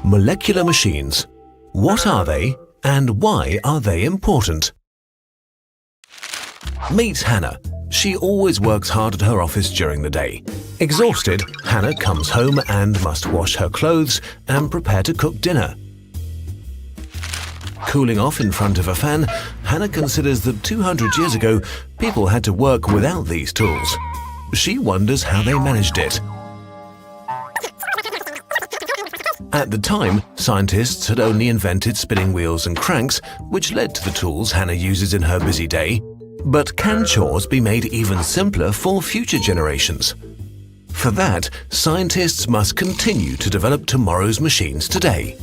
Molecular machines. What are they and why are they important? Meet Hannah. She always works hard at her office during the day. Exhausted, Hannah comes home and must wash her clothes and prepare to cook dinner. Cooling off in front of a fan, Hannah considers that 200 years ago, people had to work without these tools. She wonders how they managed it. At the time, scientists had only invented spinning wheels and cranks, which led to the tools Hannah uses in her busy day. But can chores be made even simpler for future generations? For that, scientists must continue to develop tomorrow's machines today.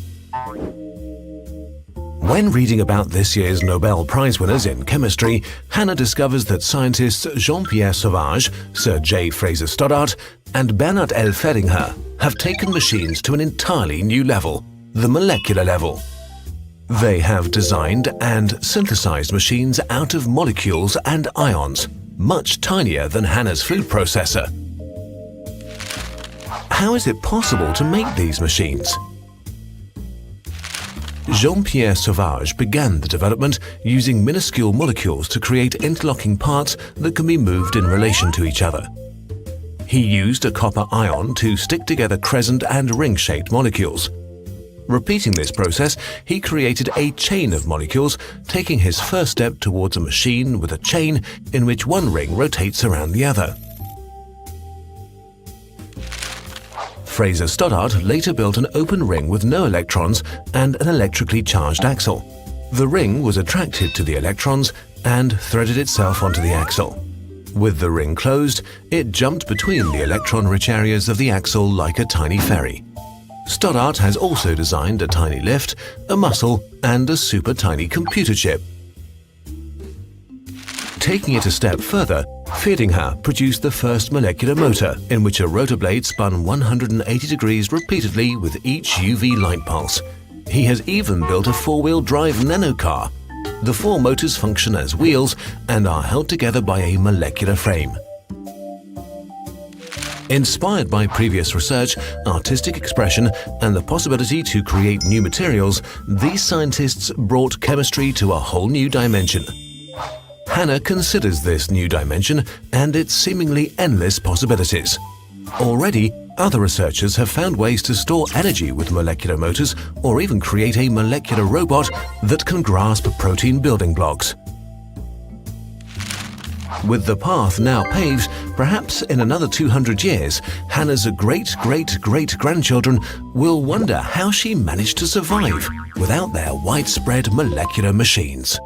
When reading about this year's Nobel Prize winners in chemistry, Hannah discovers that scientists Jean-Pierre Sauvage, Sir J. Fraser Stoddart, and Bernard L. Fehringer have taken machines to an entirely new level, the molecular level. They have designed and synthesized machines out of molecules and ions, much tinier than Hannah's food processor. How is it possible to make these machines? Jean-Pierre Sauvage began the development using minuscule molecules to create interlocking parts that can be moved in relation to each other. He used a copper ion to stick together crescent and ring-shaped molecules. Repeating this process, he created a chain of molecules, taking his first step towards a machine with a chain in which one ring rotates around the other. Fraser Stoddart later built an open ring with no electrons and an electrically charged axle. The ring was attracted to the electrons and threaded itself onto the axle. With the ring closed, it jumped between the electron-rich areas of the axle like a tiny ferry. Stoddart has also designed a tiny lift, a muscle, and a super tiny computer chip. Taking it a step further, Fehringer produced the first molecular motor in which a rotor blade spun 180 degrees repeatedly with each UV light pulse. He has even built a four-wheel drive nanocar. The four motors function as wheels and are held together by a molecular frame. Inspired by previous research, artistic expression, and the possibility to create new materials, these scientists brought chemistry to a whole new dimension. Hannah considers this new dimension and its seemingly endless possibilities. Already, other researchers have found ways to store energy with molecular motors or even create a molecular robot that can grasp protein building blocks. With the path now paved, perhaps in another 200 years, Hannah's great-great-great-grandchildren will wonder how she managed to survive without their widespread molecular machines.